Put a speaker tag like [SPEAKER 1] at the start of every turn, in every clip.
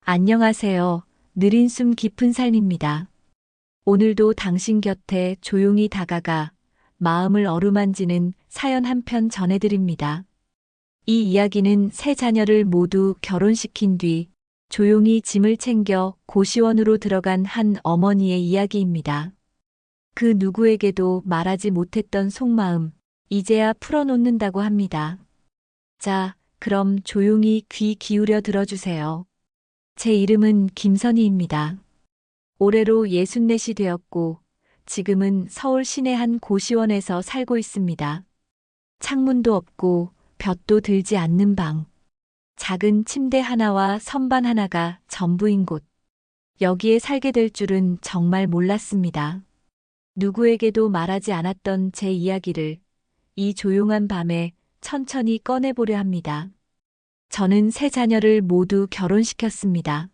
[SPEAKER 1] 안녕하세요. 느린 숨 깊은 삶입니다. 오늘도 당신 곁에 조용히 다가가 마음을 어루만지는 사연 한 편 전해드립니다. 이 이야기는 세 자녀를 모두 결혼시킨 뒤 조용히 짐을 챙겨 고시원으로 들어간 한 어머니의 이야기입니다. 그 누구에게도 말하지 못했던 속마음, 이제야 풀어놓는다고 합니다. 자, 그럼 조용히 귀 기울여 들어주세요. 제 이름은 김선희입니다. 올해로 64이 되었고, 지금은 서울 시내 한 고시원에서 살고 있습니다. 창문도 없고, 볕도 들지 않는 방. 작은 침대 하나와 선반 하나가 전부인 곳. 여기에 살게 될 줄은 정말 몰랐습니다. 누구에게도 말하지 않았던 제 이야기를 이 조용한 밤에 천천히 꺼내보려 합니다. 저는 세 자녀를 모두 결혼시켰습니다.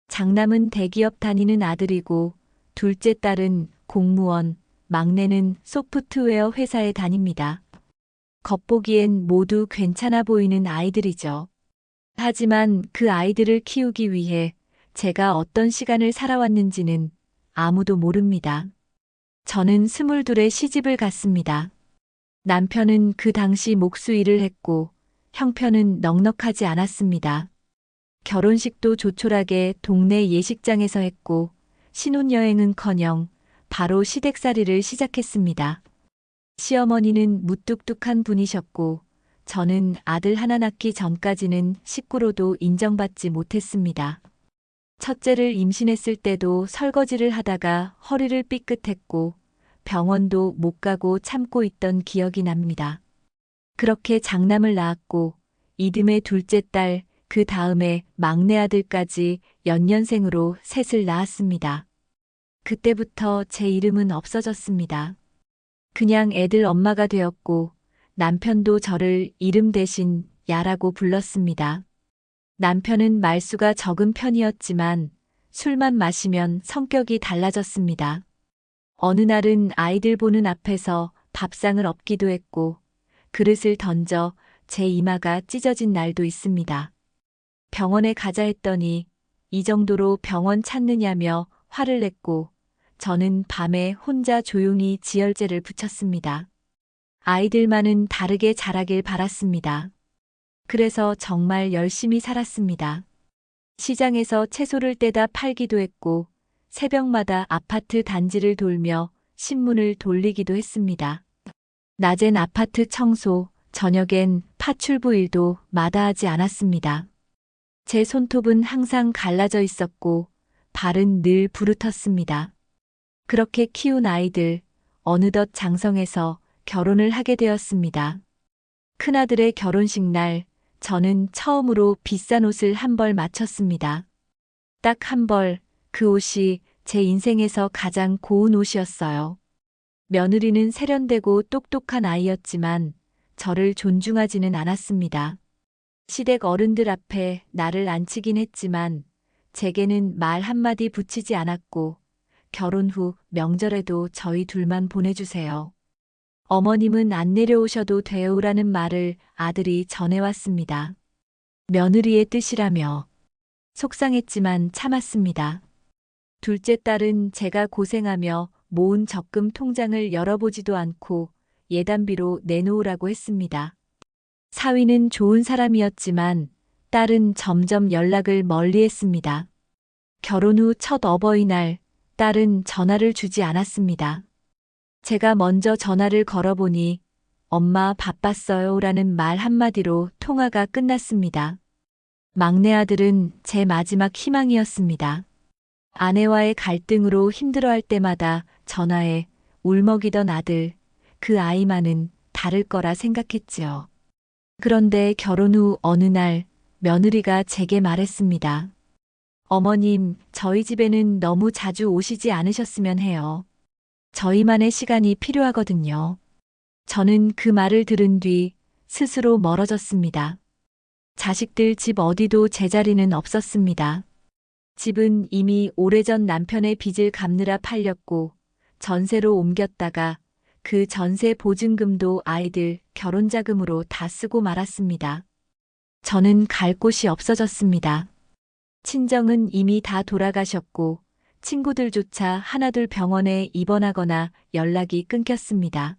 [SPEAKER 1] 장남은 대기업 다니는 아들이고, 둘째 딸은 공무원, 막내는 소프트웨어 회사에 다닙니다. 겉보기엔 모두 괜찮아 보이는 아이들이죠. 하지만 그 아이들을 키우기 위해 제가 어떤 시간을 살아왔는지는 아무도 모릅니다. 저는 22에 시집을 갔습니다. 남편은 그 당시 목수 일을 했고, 형편은 넉넉하지 않았습니다. 결혼식도 조촐하게 동네 예식장에서 했고, 신혼여행은커녕 바로 시댁살이를 시작했습니다. 시어머니는 무뚝뚝한 분이셨고, 저는 아들 하나 낳기 전까지는 식구로도 인정받지 못했습니다. 첫째를 임신했을 때도 설거지를 하다가 허리를 삐끗했고, 병원도 못 가고 참고 있던 기억이 납니다. 그렇게 장남을 낳았고, 이듬해 둘째 딸, 그 다음에 막내 아들까지 연년생으로 셋을 낳았습니다. 그때부터 제 이름은 없어졌습니다. 그냥 애들 엄마가 되었고, 남편도 저를 이름 대신 야라고 불렀습니다. 남편은 말수가 적은 편이었지만 술만 마시면 성격이 달라졌습니다. 어느 날은 아이들 보는 앞에서 밥상을 엎기도 했고, 그릇을 던져 제 이마가 찢어진 날도 있습니다. 병원에 가자 했더니 이 정도로 병원 찾느냐며 화를 냈고, 저는 밤에 혼자 조용히 지혈제를 붙였습니다. 아이들만은 다르게 자라길 바랐습니다. 그래서 정말 열심히 살았습니다. 시장에서 채소를 떼다 팔기도 했고, 새벽마다 아파트 단지를 돌며 신문을 돌리기도 했습니다. 낮엔 아파트 청소, 저녁엔 파출부 일도 마다하지 않았습니다. 제 손톱은 항상 갈라져 있었고, 발은 늘 부르텄습니다. 그렇게 키운 아이들, 어느덧 장성해서 결혼을 하게 되었습니다. 큰아들의 결혼식 날, 저는 처음으로 비싼 옷을 한 벌 맞췄습니다. 딱 한 벌, 그 옷이 제 인생에서 가장 고운 옷이었어요. 며느리는 세련되고 똑똑한 아이였지만 저를 존중하지는 않았습니다. 시댁 어른들 앞에 나를 앉히긴 했지만 제게는 말 한마디 붙이지 않았고, 결혼 후 명절에도 저희 둘만 보내주세요. 어머님은 안 내려오셔도 돼요라는 말을 아들이 전해왔습니다. 며느리의 뜻이라며. 속상했지만 참았습니다. 둘째 딸은 제가 고생하며 모은 적금 통장을 열어보지도 않고 예단비로 내놓으라고 했습니다. 사위는 좋은 사람이었지만 딸은 점점 연락을 멀리했습니다. 결혼 후 첫 어버이날, 딸은 전화를 주지 않았습니다. 제가 먼저 전화를 걸어보니 엄마 바빴어요 라는 말 한마디로 통화가 끝났습니다. 막내 아들은 제 마지막 희망이었습니다. 아내와의 갈등으로 힘들어할 때마다 전화해 울먹이던 아들, 그 아이만은 다를 거라 생각했지요. 그런데 결혼 후 어느 날 며느리가 제게 말했습니다. 어머님, 저희 집에는 너무 자주 오시지 않으셨으면 해요. 저희만의 시간이 필요하거든요. 저는 그 말을 들은 뒤 스스로 멀어졌습니다. 자식들 집 어디도 제자리는 없었습니다. 집은 이미 오래전 남편의 빚을 갚느라 팔렸고, 전세로 옮겼다가 그 전세 보증금도 아이들 결혼자금으로 다 쓰고 말았습니다. 저는 갈 곳이 없어졌습니다. 친정은 이미 다 돌아가셨고 친구들조차 하나둘 병원에 입원하거나 연락이 끊겼습니다.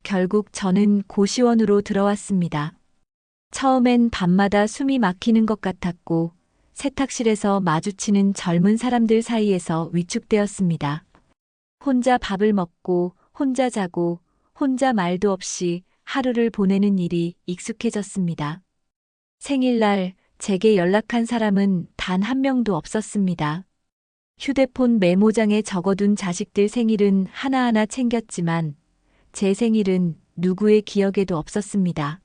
[SPEAKER 1] 결국 저는 고시원으로 들어왔습니다. 처음엔 밤마다 숨이 막히는 것 같았고 세탁실에서 마주치는 젊은 사람들 사이에서 위축되었습니다. 혼자 밥을 먹고 혼자 자고 혼자 말도 없이 하루를 보내는 일이 익숙해졌습니다. 생일날 제게 연락한 사람은 단 한 명도 없었습니다. 휴대폰 메모장에 적어둔 자식들 생일은 하나하나 챙겼지만 제 생일은 누구의 기억에도 없었습니다.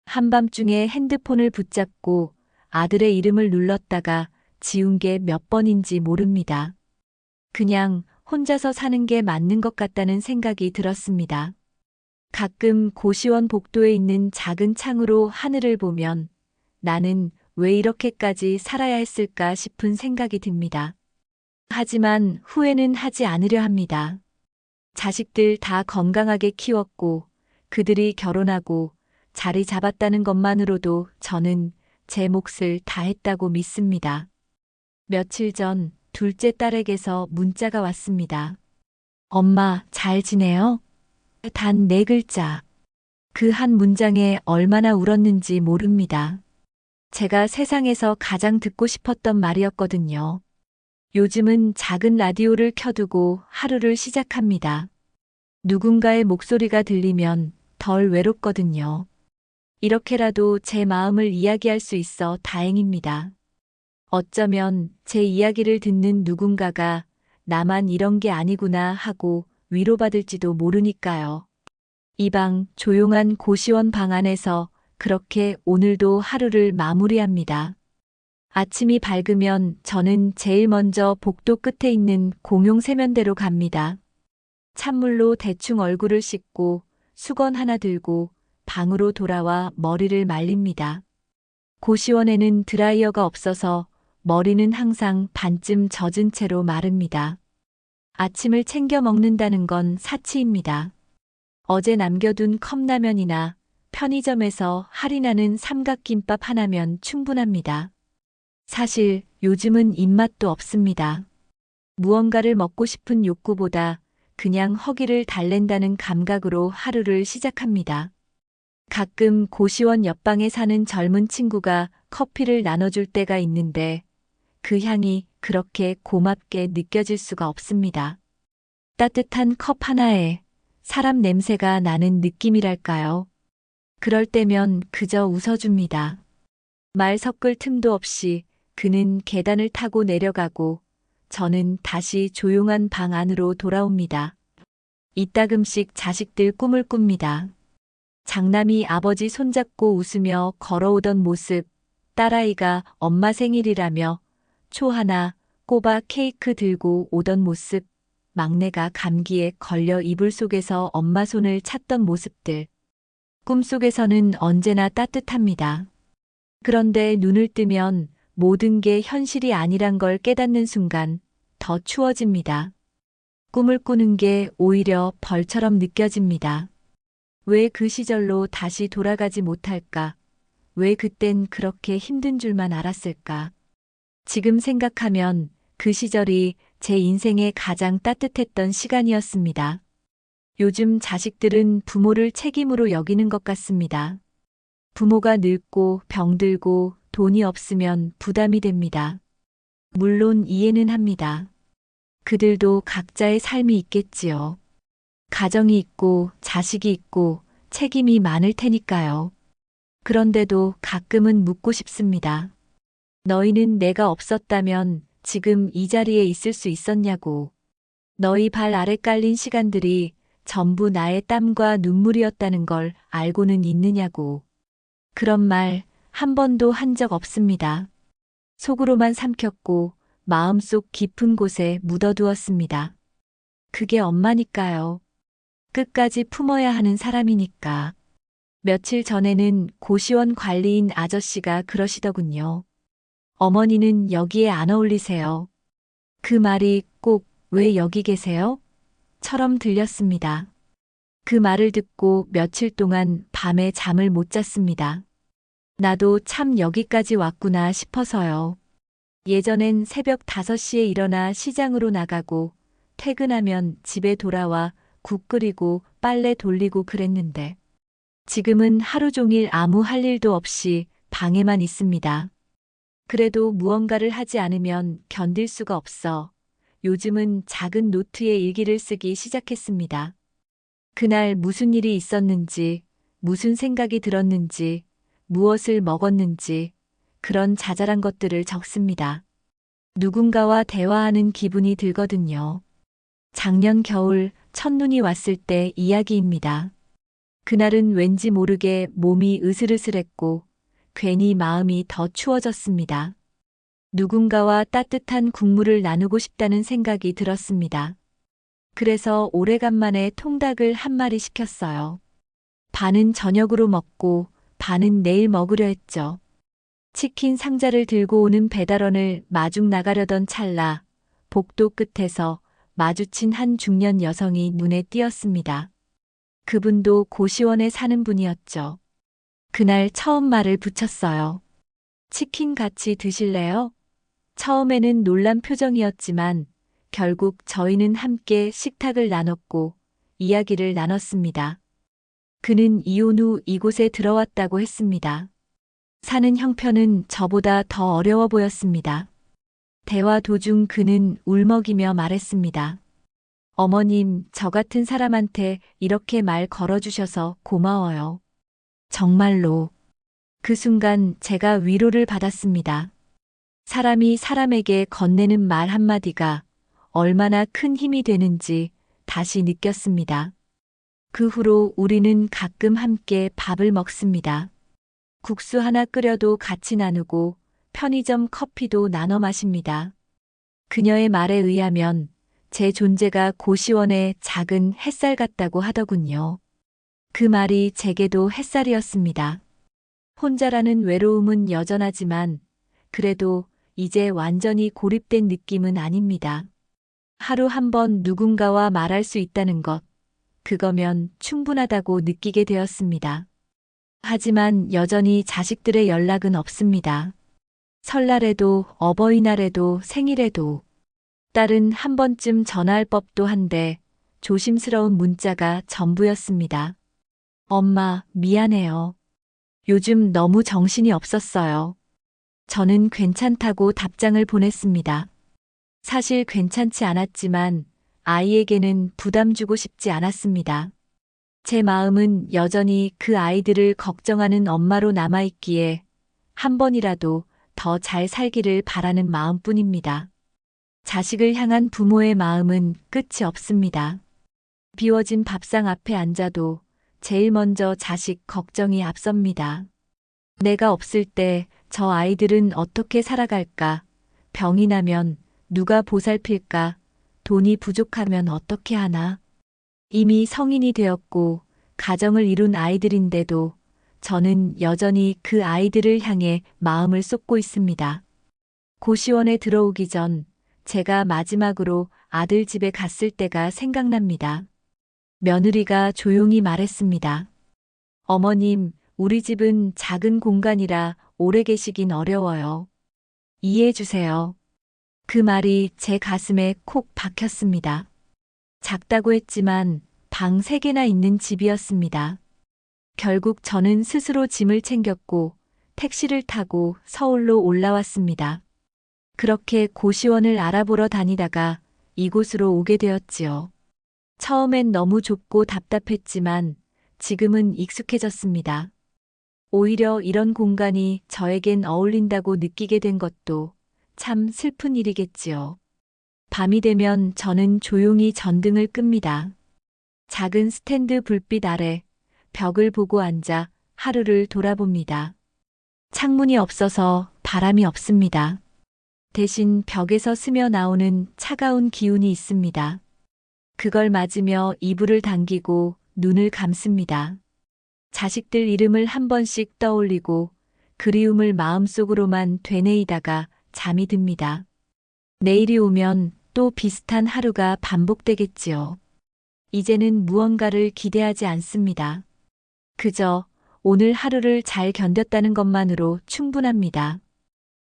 [SPEAKER 1] 한밤중에 핸드폰을 붙잡고 아들의 이름을 눌렀다가 지운 게 몇 번인지 모릅니다. 그냥 혼자서 사는 게 맞는 것 같다는 생각이 들었습니다. 가끔 고시원 복도에 있는 작은 창으로 하늘을 보면 나는 왜 이렇게까지 살아야 했을까 싶은 생각이 듭니다. 하지만 후회는 하지 않으려 합니다. 자식들 다 건강하게 키웠고 그들이 결혼하고 자리 잡았다는 것만으로도 저는 제 몫을 다했다고 믿습니다. 며칠 전 둘째 딸에게서 문자가 왔습니다. 엄마, 잘 지내요? 단 4글자. 그 한 문장에 얼마나 울었는지 모릅니다. 제가 세상에서 가장 듣고 싶었던 말이었거든요. 요즘은 작은 라디오를 켜두고 하루를 시작합니다. 누군가의 목소리가 들리면 덜 외롭거든요. 이렇게라도 제 마음을 이야기할 수 있어 다행입니다. 어쩌면 제 이야기를 듣는 누군가가 나만 이런 게 아니구나 하고 위로받을지도 모르니까요. 이 방 조용한 고시원 방 안에서 그렇게 오늘도 하루를 마무리합니다. 아침이 밝으면 저는 제일 먼저 복도 끝에 있는 공용 세면대로 갑니다. 찬물로 대충 얼굴을 씻고 수건 하나 들고 방으로 돌아와 머리를 말립니다. 고시원에는 드라이어가 없어서 머리는 항상 반쯤 젖은 채로 마릅니다. 아침을 챙겨 먹는다는 건 사치입니다. 어제 남겨둔 컵라면이나 편의점에서 할인하는 삼각김밥 하나면 충분합니다. 사실 요즘은 입맛도 없습니다. 무언가를 먹고 싶은 욕구보다 그냥 허기를 달랜다는 감각으로 하루를 시작합니다. 가끔 고시원 옆방에 사는 젊은 친구가 커피를 나눠줄 때가 있는데 그 향이 그렇게 고맙게 느껴질 수가 없습니다. 따뜻한 컵 하나에 사람 냄새가 나는 느낌이랄까요. 그럴 때면 그저 웃어줍니다. 말 섞을 틈도 없이 그는 계단을 타고 내려가고 저는 다시 조용한 방 안으로 돌아옵니다. 이따금씩 자식들 꿈을 꿉니다. 장남이 아버지 손잡고 웃으며 걸어오던 모습, 딸아이가 엄마 생일이라며 초 하나 꼬박 케이크 들고 오던 모습, 막내가 감기에 걸려 이불 속에서 엄마 손을 찾던 모습들. 꿈속에서는 언제나 따뜻합니다. 그런데 눈을 뜨면 모든 게 현실이 아니란 걸 깨닫는 순간 더 추워집니다. 꿈을 꾸는 게 오히려 벌처럼 느껴집니다. 왜 그 시절로 다시 돌아가지 못할까? 왜 그땐 그렇게 힘든 줄만 알았을까? 지금 생각하면 그 시절이 제 인생의 가장 따뜻했던 시간이었습니다. 요즘 자식들은 부모를 책임으로 여기는 것 같습니다. 부모가 늙고 병들고 돈이 없으면 부담이 됩니다. 물론 이해는 합니다. 그들도 각자의 삶이 있겠지요. 가정이 있고 자식이 있고 책임이 많을 테니까요. 그런데도 가끔은 묻고 싶습니다. 너희는 내가 없었다면 지금 이 자리에 있을 수 있었냐고. 너희 발 아래 깔린 시간들이 전부 나의 땀과 눈물이었다는 걸 알고는 있느냐고. 그런 말 한 번도 한 적 없습니다. 속으로만 삼켰고 마음속 깊은 곳에 묻어두었습니다. 그게 엄마니까요. 끝까지 품어야 하는 사람이니까. 며칠 전에는 고시원 관리인 아저씨가 그러시더군요. 어머니는 여기에 안 어울리세요. 그 말이 꼭 왜 여기 계세요? 처럼 들렸습니다. 그 말을 듣고 며칠 동안 밤에 잠을 못 잤습니다. 나도 참 여기까지 왔구나 싶어서요. 예전엔 새벽 5시에 일어나 시장으로 나가고 퇴근하면 집에 돌아와 국 끓이고 빨래 돌리고 그랬는데 지금은 하루 종일 아무 할 일도 없이 방에만 있습니다. 그래도 무언가를 하지 않으면 견딜 수가 없어 요즘은 작은 노트에 일기를 쓰기 시작했습니다. 그날 무슨 일이 있었는지, 무슨 생각이 들었는지, 무엇을 먹었는지, 그런 자잘한 것들을 적습니다. 누군가와 대화하는 기분이 들거든요. 작년 겨울 첫눈이 왔을 때 이야기입니다. 그날은 왠지 모르게 몸이 으슬으슬했고 괜히 마음이 더 추워졌습니다. 누군가와 따뜻한 국물을 나누고 싶다는 생각이 들었습니다. 그래서 오래간만에 통닭을 한 마리 시켰어요. 반은 저녁으로 먹고 반은 내일 먹으려 했죠. 치킨 상자를 들고 오는 배달원을 마중 나가려던 찰나 복도 끝에서 마주친 한 중년 여성이 눈에 띄었습니다. 그분도 고시원에 사는 분이었죠. 그날 처음 말을 붙였어요. 치킨 같이 드실래요? 처음에는 놀란 표정이었지만 결국 저희는 함께 식탁을 나눴고 이야기를 나눴습니다. 그는 이혼 후 이곳에 들어왔다고 했습니다. 사는 형편은 저보다 더 어려워 보였습니다. 대화 도중 그는 울먹이며 말했습니다. 어머님, 저 같은 사람한테 이렇게 말 걸어주셔서 고마워요. 정말로. 그 순간 제가 위로를 받았습니다. 사람이 사람에게 건네는 말 한마디가 얼마나 큰 힘이 되는지 다시 느꼈습니다. 그 후로 우리는 가끔 함께 밥을 먹습니다. 국수 하나 끓여도 같이 나누고 편의점 커피도 나눠 마십니다. 그녀의 말에 의하면 제 존재가 고시원의 작은 햇살 같다고 하더군요. 그 말이 제게도 햇살이었습니다. 혼자라는 외로움은 여전하지만 그래도 이제 완전히 고립된 느낌은 아닙니다. 하루 한 번 누군가와 말할 수 있다는 것, 그거면 충분하다고 느끼게 되었습니다. 하지만 여전히 자식들의 연락은 없습니다. 설날에도 어버이날에도 생일에도 딸은 한 번쯤 전화할 법도 한데 조심스러운 문자가 전부였습니다. 엄마, 미안해요. 요즘 너무 정신이 없었어요. 저는 괜찮다고 답장을 보냈습니다. 사실 괜찮지 않았지만 아이에게는 부담 주고 싶지 않았습니다. 제 마음은 여전히 그 아이들을 걱정하는 엄마로 남아있기에 한 번이라도 더 잘 살기를 바라는 마음뿐입니다. 자식을 향한 부모의 마음은 끝이 없습니다. 비워진 밥상 앞에 앉아도 제일 먼저 자식 걱정이 앞섭니다. 내가 없을 때 저 아이들은 어떻게 살아갈까? 병이 나면 누가 보살필까? 돈이 부족하면 어떻게 하나? 이미 성인이 되었고 가정을 이룬 아이들인데도 저는 여전히 그 아이들을 향해 마음을 쏟고 있습니다. 고시원에 들어오기 전 제가 마지막으로 아들 집에 갔을 때가 생각납니다. 며느리가 조용히 말했습니다. 어머님, 우리 집은 작은 공간이라 오래 계시긴 어려워요. 이해해 주세요. 그 말이 제 가슴에 콕 박혔습니다. 작다고 했지만 방 3개나 있는 집이었습니다. 결국 저는 스스로 짐을 챙겼고 택시를 타고 서울로 올라왔습니다. 그렇게 고시원을 알아보러 다니다가 이곳으로 오게 되었지요. 처음엔 너무 좁고 답답했지만 지금은 익숙해졌습니다. 오히려 이런 공간이 저에겐 어울린다고 느끼게 된 것도 참 슬픈 일이겠지요. 밤이 되면 저는 조용히 전등을 끕니다. 작은 스탠드 불빛 아래 벽을 보고 앉아 하루를 돌아봅니다. 창문이 없어서 바람이 없습니다. 대신 벽에서 스며 나오는 차가운 기운이 있습니다. 그걸 맞으며 이불을 당기고 눈을 감습니다. 자식들 이름을 한 번씩 떠올리고 그리움을 마음속으로만 되뇌이다가 잠이 듭니다. 내일이 오면 또 비슷한 하루가 반복되겠지요. 이제는 무언가를 기대하지 않습니다. 그저 오늘 하루를 잘 견뎠다는 것만으로 충분합니다.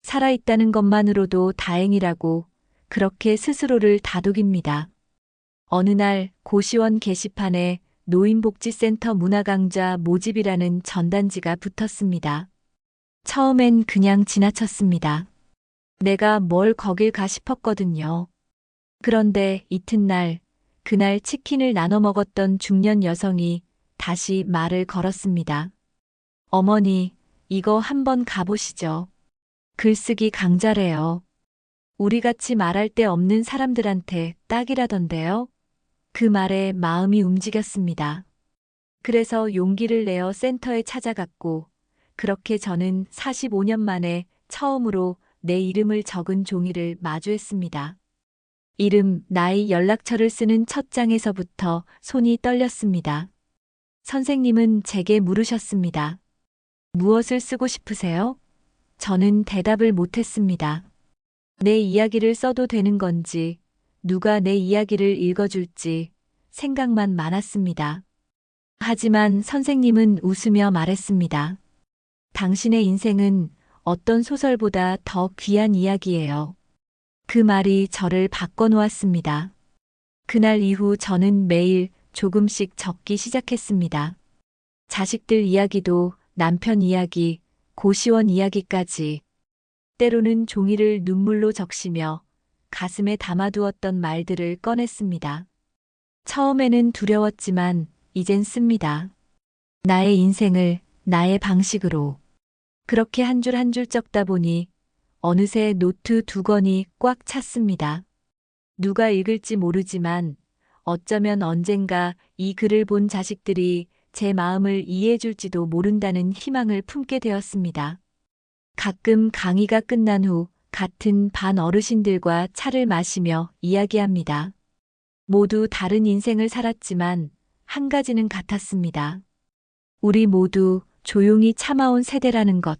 [SPEAKER 1] 살아있다는 것만으로도 다행이라고 그렇게 스스로를 다독입니다. 어느 날 고시원 게시판에 노인복지센터 문화강좌 모집이라는 전단지가 붙었습니다. 처음엔 그냥 지나쳤습니다. 내가 뭘 거길 가 싶었거든요. 그런데 이튿날, 그날 치킨을 나눠 먹었던 중년 여성이 다시 말을 걸었습니다. 어머니, 이거 한번 가보시죠. 글쓰기 강좌래요. 우리같이 말할 데 없는 사람들한테 딱이라던데요. 그 말에 마음이 움직였습니다. 그래서 용기를 내어 센터에 찾아갔고, 그렇게 저는 45년 만에 처음으로 내 이름을 적은 종이를 마주했습니다. 이름, 나이, 연락처를 쓰는 첫 장에서부터 손이 떨렸습니다. 선생님은 제게 물으셨습니다. 무엇을 쓰고 싶으세요? 저는 대답을 못했습니다. 내 이야기를 써도 되는 건지, 누가 내 이야기를 읽어줄지 생각만 많았습니다. 하지만 선생님은 웃으며 말했습니다. 당신의 인생은 어떤 소설보다 더 귀한 이야기예요. 그 말이 저를 바꿔놓았습니다. 그날 이후 저는 매일 조금씩 적기 시작했습니다. 자식들 이야기도 남편 이야기, 고시원 이야기까지. 때로는 종이를 눈물로 적시며 가슴에 담아두었던 말들을 꺼냈습니다. 처음에는 두려웠지만 이젠 씁니다. 나의 인생을 나의 방식으로. 그렇게 한 줄 한 줄 적다 보니 어느새 노트 2권이 꽉 찼습니다. 누가 읽을지 모르지만 어쩌면 언젠가 이 글을 본 자식들이 제 마음을 이해해 줄지도 모른다는 희망을 품게 되었습니다. 가끔 강의가 끝난 후 같은 반 어르신들과 차를 마시며 이야기합니다. 모두 다른 인생을 살았지만 한 가지는 같았습니다. 우리 모두 조용히 참아온 세대라는 것.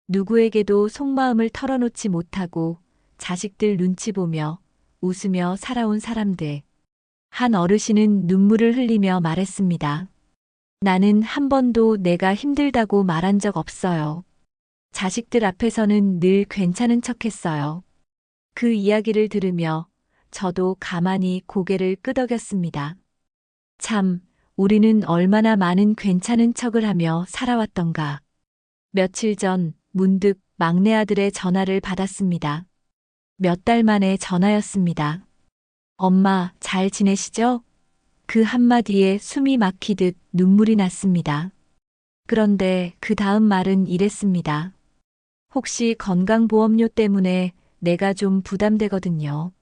[SPEAKER 1] 누구에게도 속마음을 털어놓지 못하고 자식들 눈치 보며 웃으며 살아온 사람들. 한 어르신은 눈물을 흘리며 말했습니다. 나는 한 번도 내가 힘들다고 말한 적 없어요. 자식들 앞에서는 늘 괜찮은 척했어요. 그 이야기를 들으며 저도 가만히 고개를 끄덕였습니다. 참, 우리는 얼마나 많은 괜찮은 척을 하며 살아왔던가. 며칠 전 문득 막내 아들의 전화를 받았습니다. 몇 달 만에 전화였습니다. 엄마, 잘 지내시죠? 그 한마디에 숨이 막히듯 눈물이 났습니다. 그런데 그 다음 말은 이랬습니다. 혹시 건강보험료 때문에 내가 좀 부담되거든요.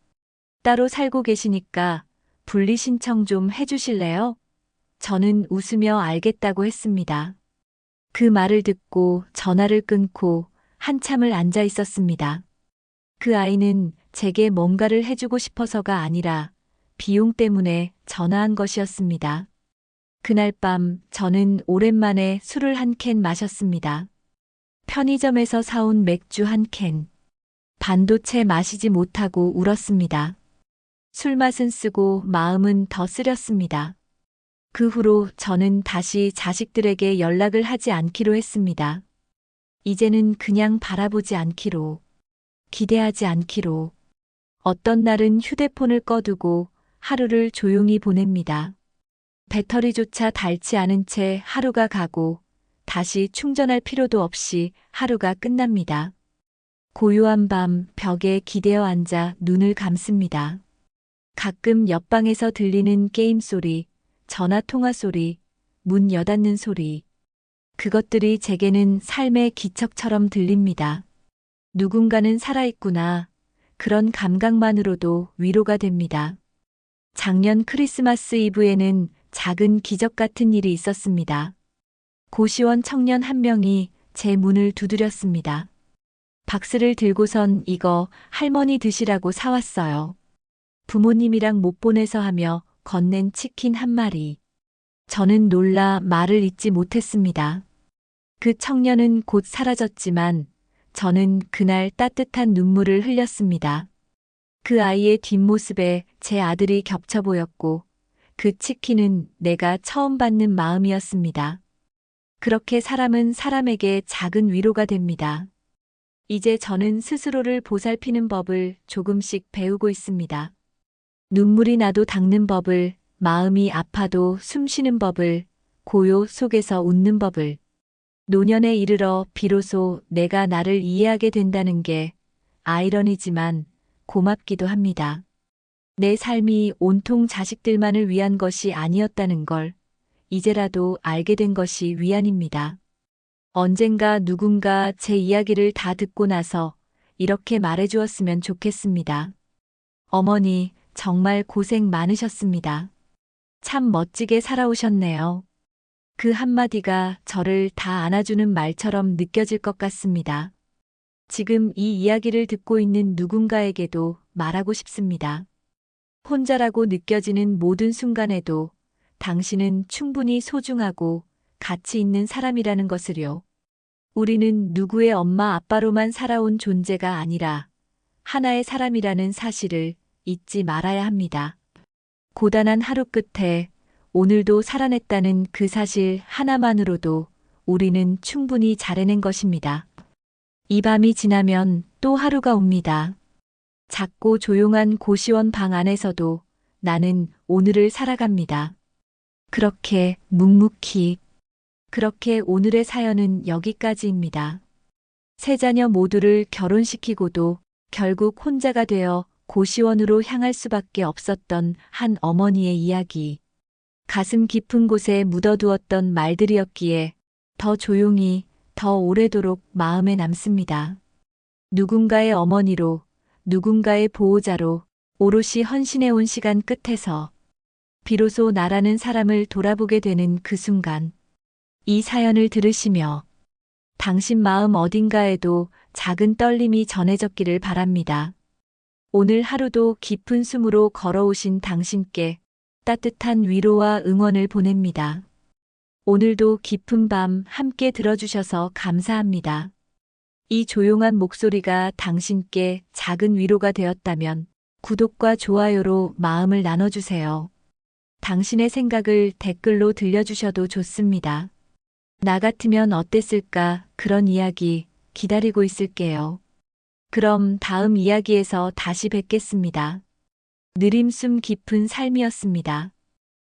[SPEAKER 1] 따로 살고 계시니까 분리 신청 좀 해주실래요? 저는 웃으며 알겠다고 했습니다. 그 말을 듣고 전화를 끊고 한참을 앉아 있었습니다. 그 아이는 제게 뭔가를 해주고 싶어서가 아니라 비용 때문에 전화한 것이었습니다. 그날 밤 저는 오랜만에 술을 한 캔 마셨습니다. 편의점에서 사온 맥주 한 캔. 반도체 마시지 못하고 울었습니다. 술맛은 쓰고 마음은 더 쓰렸습니다. 그 후로 저는 다시 자식들에게 연락을 하지 않기로 했습니다. 이제는 그냥 바라보지 않기로, 기대하지 않기로. 어떤 날은 휴대폰을 꺼두고 하루를 조용히 보냅니다. 배터리조차 닳지 않은 채 하루가 가고 다시 충전할 필요도 없이 하루가 끝납니다. 고요한 밤 벽에 기대어 앉아 눈을 감습니다. 가끔 옆방에서 들리는 게임 소리, 전화 통화 소리, 문 여닫는 소리. 그것들이 제게는 삶의 기척처럼 들립니다. 누군가는 살아있구나. 그런 감각만으로도 위로가 됩니다. 작년 크리스마스 이브에는 작은 기적 같은 일이 있었습니다. 고시원 청년 한 명이 제 문을 두드렸습니다. 박스를 들고선 이거 할머니 드시라고 사왔어요. 부모님이랑 못 보내서 하며 건넨 치킨 한 마리. 저는 놀라 말을 잇지 못했습니다. 그 청년은 곧 사라졌지만 저는 그날 따뜻한 눈물을 흘렸습니다. 그 아이의 뒷모습에 제 아들이 겹쳐 보였고 그 치킨은 내가 처음 받는 마음이었습니다. 그렇게 사람은 사람에게 작은 위로가 됩니다. 이제 저는 스스로를 보살피는 법을 조금씩 배우고 있습니다. 눈물이 나도 닦는 법을, 마음이 아파도 숨 쉬는 법을, 고요 속에서 웃는 법을. 노년에 이르러 비로소 내가 나를 이해하게 된다는 게 아이러니지만 고맙기도 합니다. 내 삶이 온통 자식들만을 위한 것이 아니었다는 걸 이제라도 알게 된 것이 위안입니다. 언젠가 누군가 제 이야기를 다 듣고 나서 이렇게 말해주었으면 좋겠습니다. 어머니, 정말 고생 많으셨습니다. 참 멋지게 살아오셨네요. 그 한마디가 저를 다 안아주는 말처럼 느껴질 것 같습니다. 지금 이 이야기를 듣고 있는 누군가에게도 말하고 싶습니다. 혼자라고 느껴지는 모든 순간에도 당신은 충분히 소중하고 가치 있는 사람이라는 것을요. 우리는 누구의 엄마 아빠로만 살아온 존재가 아니라 하나의 사람이라는 사실을 잊지 말아야 합니다. 고단한 하루 끝에 오늘도 살아냈다는 그 사실 하나만으로도 우리는 충분히 잘해낸 것입니다. 이 밤이 지나면 또 하루가 옵니다. 작고 조용한 고시원 방 안에서도 나는 오늘을 살아갑니다. 그렇게 묵묵히. 그렇게 오늘의 사연은 여기까지입니다. 세 자녀 모두를 결혼시키고도 결국 혼자가 되어 고시원으로 향할 수밖에 없었던 한 어머니의 이야기. 가슴 깊은 곳에 묻어두었던 말들이었기에 더 조용히, 더 오래도록 마음에 남습니다. 누군가의 어머니로, 누군가의 보호자로 오롯이 헌신해온 시간 끝에서 비로소 나라는 사람을 돌아보게 되는 그 순간, 이 사연을 들으시며 당신 마음 어딘가에도 작은 떨림이 전해졌기를 바랍니다. 오늘 하루도 깊은 숨으로 걸어오신 당신께 따뜻한 위로와 응원을 보냅니다. 오늘도 깊은 밤 함께 들어주셔서 감사합니다. 이 조용한 목소리가 당신께 작은 위로가 되었다면 구독과 좋아요로 마음을 나눠주세요. 당신의 생각을 댓글로 들려주셔도 좋습니다. 나 같으면 어땠을까 그런 이야기 기다리고 있을게요. 그럼 다음 이야기에서 다시 뵙겠습니다. 느림숨 깊은 삶이었습니다.